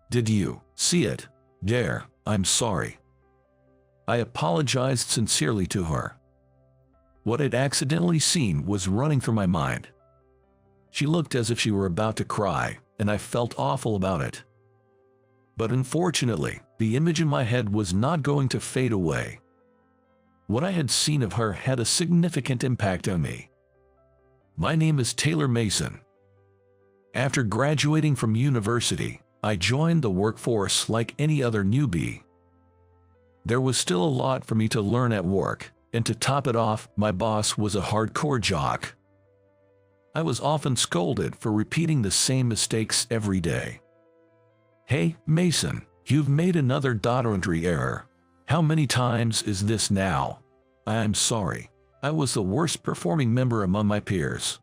Did you see it? There, I'm sorry. I apologized sincerely to her. What I'd accidentally seen was running through my mind. She looked as if she were about to cry, and I felt awful about it. But unfortunately, the image in my head was not going to fade away. What I had seen of her had a significant impact on me. My name is Taylor Mason. After graduating from university, I joined the workforce like any other newbie. There was still a lot for me to learn at work, and to top it off, my boss was a hardcore jock. I was often scolded for repeating the same mistakes every day. "Hey, Mason, you've made another data entry error. How many times is this now?" "I'm sorry." I was the worst performing member among my peers.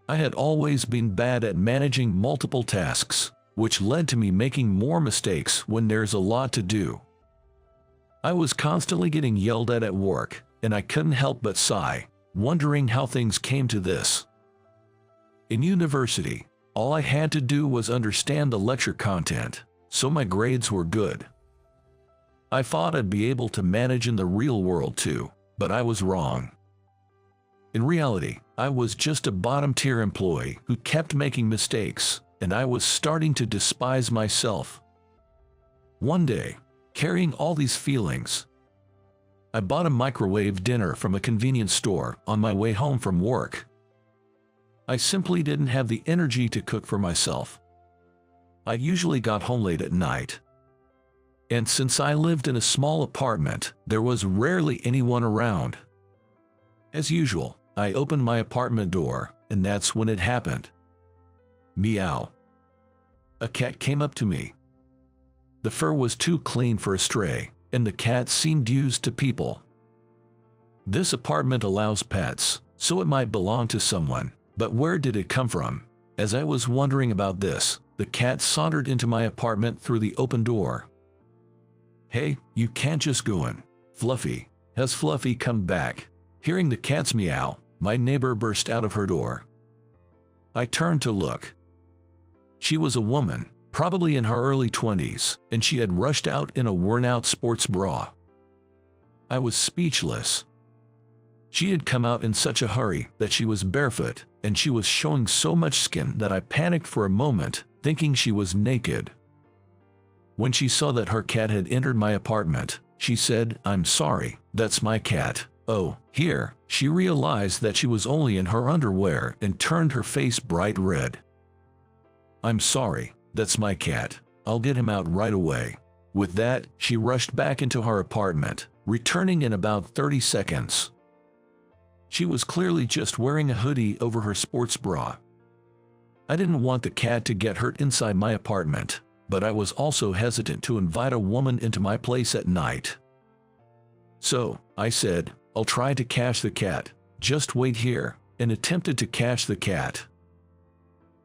I had always been bad at managing multiple tasks, which led to me making more mistakes when there's a lot to do. I was constantly getting yelled at work, and I couldn't help but sigh, wondering how things came to this. In university, all I had to do was understand the lecture content, so my grades were good. I thought I'd be able to manage in the real world too, but I was wrong. In reality, I was just a bottom-tier employee who kept making mistakes, and I was starting to despise myself. One day, carrying all these feelings, I bought a microwave dinner from a convenience store on my way home from work. I simply didn't have the energy to cook for myself. I usually got home late at night. And since I lived in a small apartment, there was rarely anyone around. As usual, I opened my apartment door, and that's when it happened. Meow. A cat came up to me. The fur was too clean for a stray, and the cat seemed used to people. This apartment allows pets, so it might belong to someone, but where did it come from? As I was wondering about this, the cat sauntered into my apartment through the open door. "Hey, you can't just go in. Fluffy, has Fluffy come back?" Hearing the cat's meow, my neighbor burst out of her door. I turned to look. She was a woman, probably in her early 20s, and she had rushed out in a worn-out sports bra. I was speechless. She had come out in such a hurry that she was barefoot, and she was showing so much skin that I panicked for a moment, thinking she was naked. When she saw that her cat had entered my apartment, she said, "I'm sorry, that's my cat." Oh, here, she realized that she was only in her underwear and turned her face bright red. "I'm sorry, that's my cat. I'll get him out right away." With that, she rushed back into her apartment, returning in about 30 seconds. She was clearly just wearing a hoodie over her sports bra. I didn't want the cat to get hurt inside my apartment, but I was also hesitant to invite a woman into my place at night. So, I said, "I'll try to catch the cat. Just wait here," and attempted to catch the cat.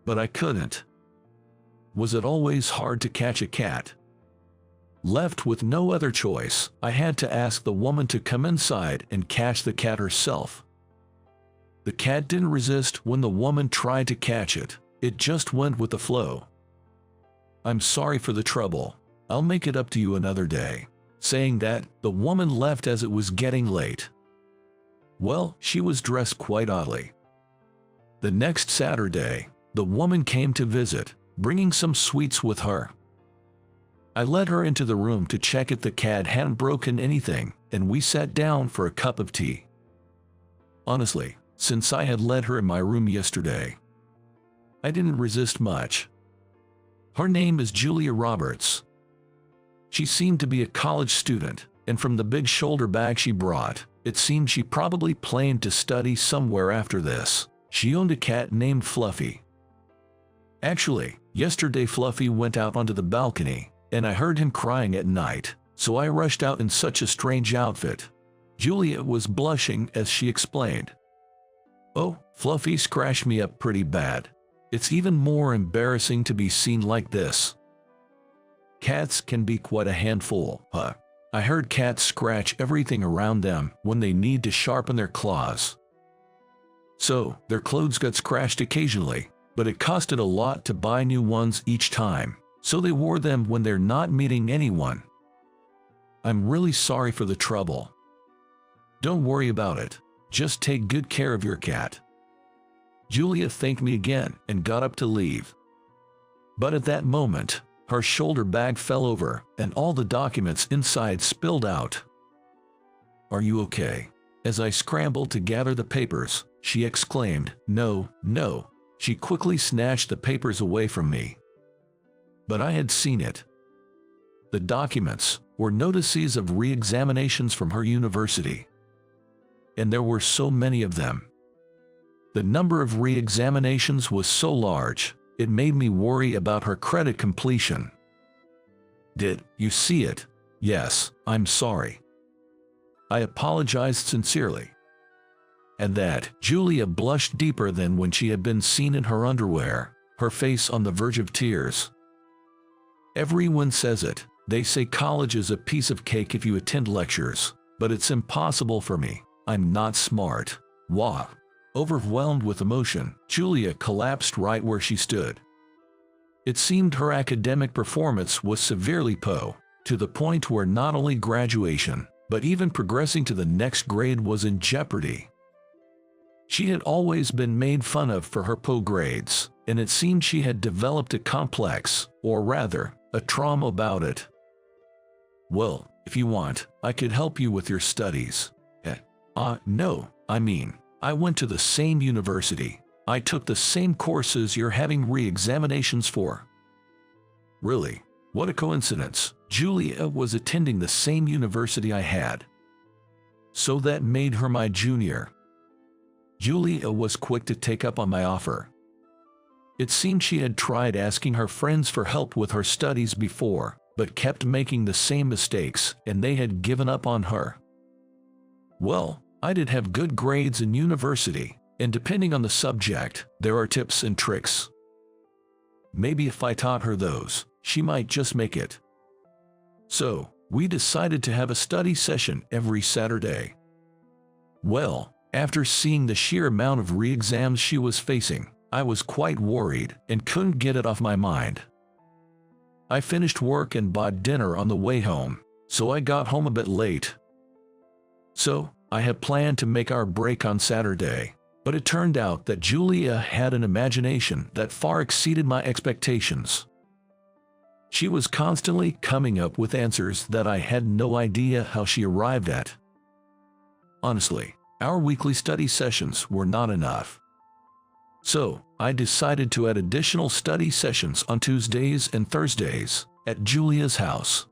But I couldn't. Was it always hard to catch a cat? Left with no other choice, I had to ask the woman to come inside and catch the cat herself. The cat didn't resist when the woman tried to catch it. It just went with the flow. "I'm sorry for the trouble. I'll make it up to you another day." Saying that, the woman left as it was getting late. Well, she was dressed quite oddly. The next Saturday, the woman came to visit, bringing some sweets with her. I led her into the room to check if the cat hadn't broken anything, and we sat down for a cup of tea. Honestly, since I had led her in my room yesterday, I didn't resist much. Her name is Julia Roberts. She seemed to be a college student, and from the big shoulder bag she brought, it seemed she probably planned to study somewhere after this. She owned a cat named Fluffy. Actually, yesterday Fluffy went out onto the balcony, and I heard him crying at night, so I rushed out in such a strange outfit. Julia was blushing as she explained. "Oh, Fluffy scratched me up pretty bad. It's even more embarrassing to be seen like this. Cats can be quite a handful, huh? I heard cats scratch everything around them when they need to sharpen their claws. So, their clothes got scratched occasionally, but it costed a lot to buy new ones each time. so they wore them when they're not meeting anyone. I'm really sorry for the trouble. Don't worry about it. Just take good care of your cat. Julia thanked me again and got up to leave. But at that moment, her shoulder bag fell over and all the documents inside spilled out. Are you okay? As I scrambled to gather the papers, she exclaimed, No, no. She quickly snatched the papers away from me. But I had seen it. The documents were notices of re-examinations from her university. And there were so many of them. The number of re-examinations was so large, it made me worry about her credit completion. Did you see it? Yes, I'm sorry. I apologized sincerely. At that, Julia blushed deeper than when she had been seen in her underwear, her face on the verge of tears. Everyone says it. They say college is a piece of cake if you attend lectures, but it's impossible for me. I'm not smart. Wah. Overwhelmed with emotion, Julia collapsed right where she stood. It seemed her academic performance was severely to the point where not only graduation, but even progressing to the next grade was in jeopardy. She had always been made fun of for her grades, and it seemed she had developed a complex, or rather, a trauma about it. Well, if you want, I could help you with your studies. No, I went to the same university. I took the same courses you're having re-examinations for. Really? What a coincidence. Julia was attending the same university I had. So that made her my junior. Julia was quick to take up on my offer. It seemed she had tried asking her friends for help with her studies before, but kept making the same mistakes, and they had given up on her. Well, I did have good grades in university, and depending on the subject, there are tips and tricks. Maybe if I taught her those, she might just make it. So, we decided to have a study session every Saturday. Well, after seeing the sheer amount of re-exams she was facing, I was quite worried and couldn't get it off my mind. I finished work and bought dinner on the way home, so I got home a bit late. So, I had planned to make our break on Saturday, but it turned out that Julia had an imagination that far exceeded my expectations. She was constantly coming up with answers that I had no idea how she arrived at. Honestly, our weekly study sessions were not enough. So, I decided to add additional study sessions on Tuesdays and Thursdays at Julia's house.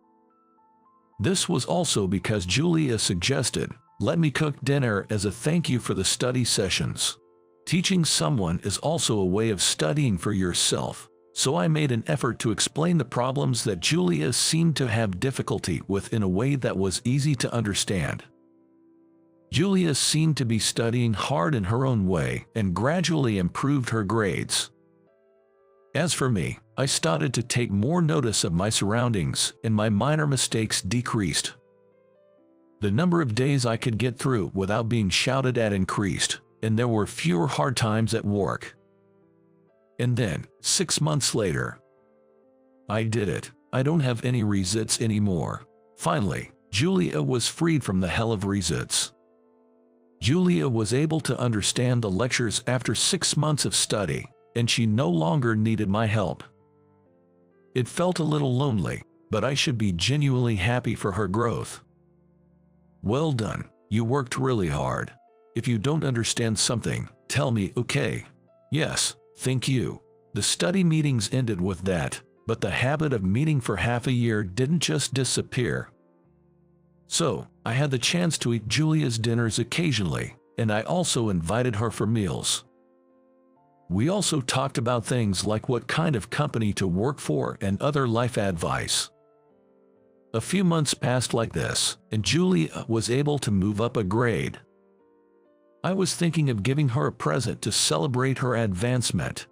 This was also because Julia suggested, let me cook dinner as a thank you for the study sessions. Teaching someone is also a way of studying for yourself, so I made an effort to explain the problems that Julia seemed to have difficulty with in a way that was easy to understand. Julia seemed to be studying hard in her own way and gradually improved her grades. As for me, I started to take more notice of my surroundings and my minor mistakes decreased. The number of days I could get through without being shouted at increased, and there were fewer hard times at work. And then, 6 months later, I did it. I don't have any resits anymore. Finally, Julia was freed from the hell of resits. Julia was able to understand the lectures after 6 months of study, and she no longer needed my help. It felt a little lonely, but I should be genuinely happy for her growth. Well done, you worked really hard. If you don't understand something, tell me, okay? Yes, thank you. The study meetings ended with that, but the habit of meeting for half a year didn't just disappear. So, I had the chance to eat Julia's dinners occasionally, and I also invited her for meals. We also talked about things like what kind of company to work for and other life advice. A few months passed like this, and Julia was able to move up a grade. I was thinking of giving her a present to celebrate her advancement.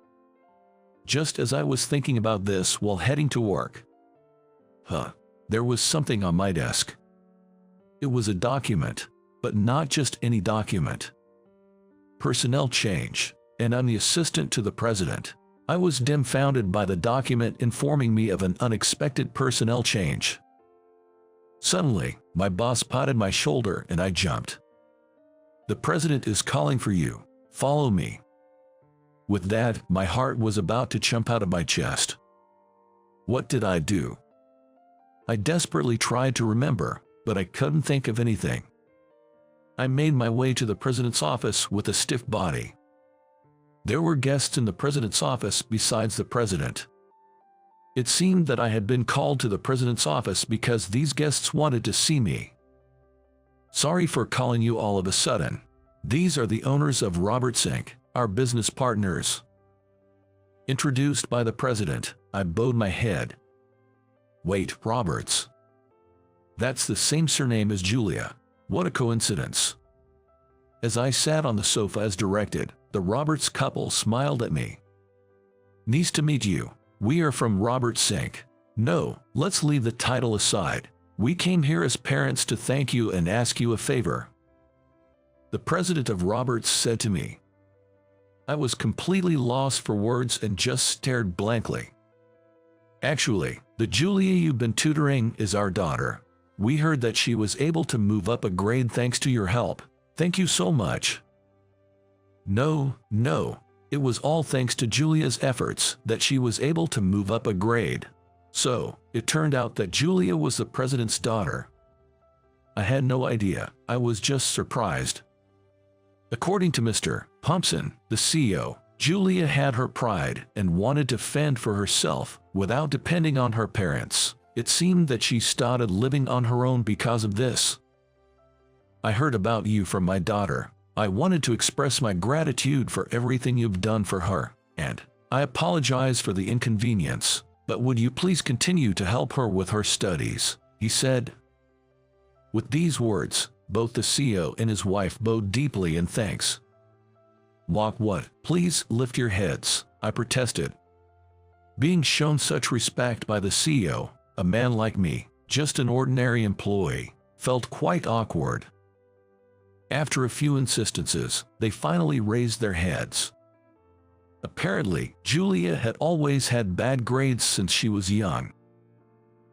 Just as I was thinking about this while heading to work, there was something on my desk. It was a document, but not just any document. Personnel change, and I'm the assistant to the president. I was dumbfounded by the document informing me of an unexpected personnel change. Suddenly, my boss patted my shoulder and I jumped. "The president is calling for you. Follow me." With that, my heart was about to jump out of my chest. What did I do? I desperately tried to remember, but I couldn't think of anything. I made my way to the president's office with a stiff body. There were guests in the president's office besides the president. It seemed that I had been called to the president's office because these guests wanted to see me. "Sorry for calling you all of a sudden. These are the owners of Roberts Inc., our business partners." Introduced by the president, I bowed my head. "Wait, Roberts? That's the same surname as Julia. What a coincidence." As I sat on the sofa as directed, the Roberts couple smiled at me. "Nice to meet you. We are from Roberts Inc. No, let's leave the title aside. We came here as parents to thank you and ask you a favor," the president of Roberts said to me. I was completely lost for words and just stared blankly. "Actually, the Julia you've been tutoring is our daughter. We heard that she was able to move up a grade thanks to your help. Thank you so much." No, it was all thanks to Julia's efforts that she was able to move up a grade. So, it turned out that Julia was the president's daughter. I had no idea. I was just surprised. According to Mr. Pumpson, the CEO, Julia had her pride and wanted to fend for herself without depending on her parents. It seemed that she started living on her own because of this. "I heard about you from my daughter. I wanted to express my gratitude for everything you've done for her, and I apologize for the inconvenience, but would you please continue to help her with her studies?" he said. With these words, both the CEO and his wife bowed deeply in thanks. What? Please lift your heads," I protested. Being shown such respect by the CEO, a man like me, just an ordinary employee, felt quite awkward. After a few insistences, they finally raised their heads. Apparently, Julia had always had bad grades since she was young.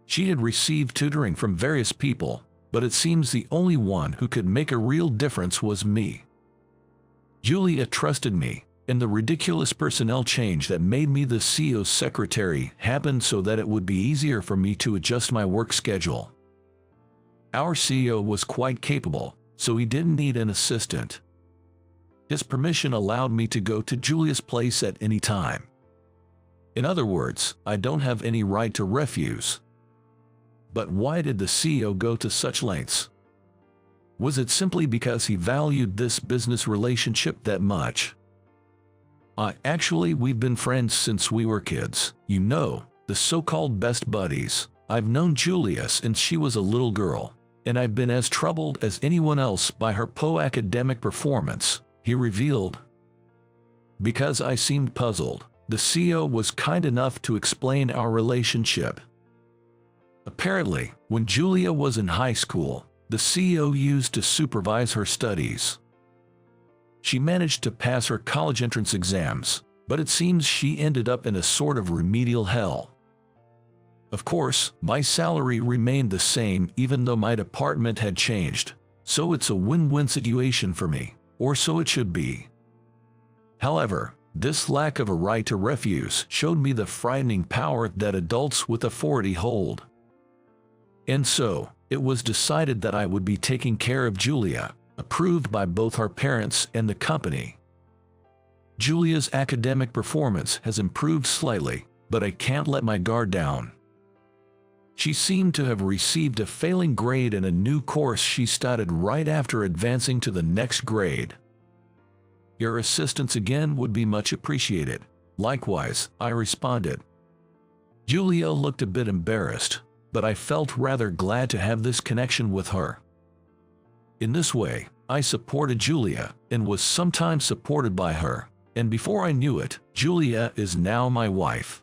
She had received tutoring from various people, but it seems the only one who could make a real difference was me. Julia trusted me, and the ridiculous personnel change that made me the CEO's secretary happened so that it would be easier for me to adjust my work schedule. Our CEO was quite capable, so he didn't need an assistant. His permission allowed me to go to Julia's place at any time. In other words, I don't have any right to refuse. But why did the CEO go to such lengths? Was it simply because he valued this business relationship that much? Actually, we've been friends since we were kids. You know, the so-called best buddies. I've known Julia since she was a little girl, and I've been as troubled as anyone else by her academic performance, he revealed. Because I seemed puzzled, the CEO was kind enough to explain our relationship. Apparently, when Julia was in high school, the CEO used to supervise her studies. She managed to pass her college entrance exams, but it seems she ended up in a sort of remedial hell. Of course, my salary remained the same even though my department had changed, so it's a win-win situation for me, or so it should be. However, this lack of a right to refuse showed me the frightening power that adults with authority hold. And so, it was decided that I would be taking care of Julia, approved by both her parents and the company. Julia's academic performance has improved slightly, but I can't let my guard down. She seemed to have received a failing grade in a new course she started right after advancing to the next grade. Your assistance again would be much appreciated. Likewise, I responded. Julia looked a bit embarrassed, but I felt rather glad to have this connection with her. In this way, I supported Julia and was sometimes supported by her, and before I knew it, Julia is now my wife.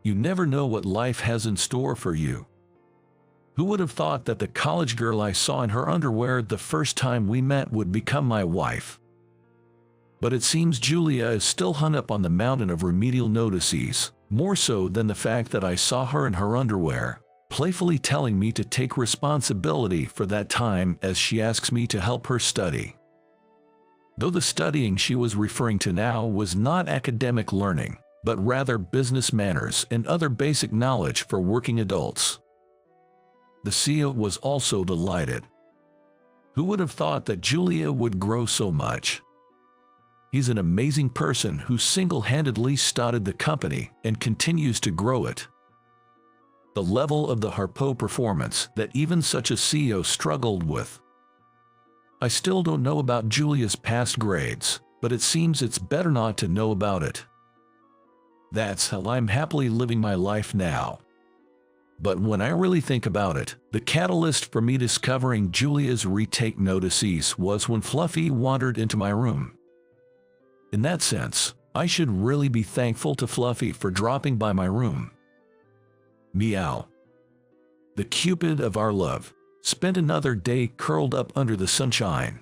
You never know what life has in store for you. Who would have thought that the college girl I saw in her underwear the first time we met would become my wife? But it seems Julia is still hung up on the mountain of remedial notices, more so than the fact that I saw her in her underwear, playfully telling me to take responsibility for that time as she asks me to help her study. Though the studying she was referring to now was not academic learning, but rather business manners and other basic knowledge for working adults. The CEO was also delighted. Who would have thought that Julia would grow so much? He's an amazing person who single-handedly started the company and continues to grow it. The level of the Harpo performance that even such a CEO struggled with. I still don't know about Julia's past grades, but it seems it's better not to know about it. That's how I'm happily living my life now. But when I really think about it, the catalyst for me discovering Julia's retake notices was when Fluffy wandered into my room. In that sense, I should really be thankful to Fluffy for dropping by my room. Meow. The Cupid of our love spent another day curled up under the sunshine.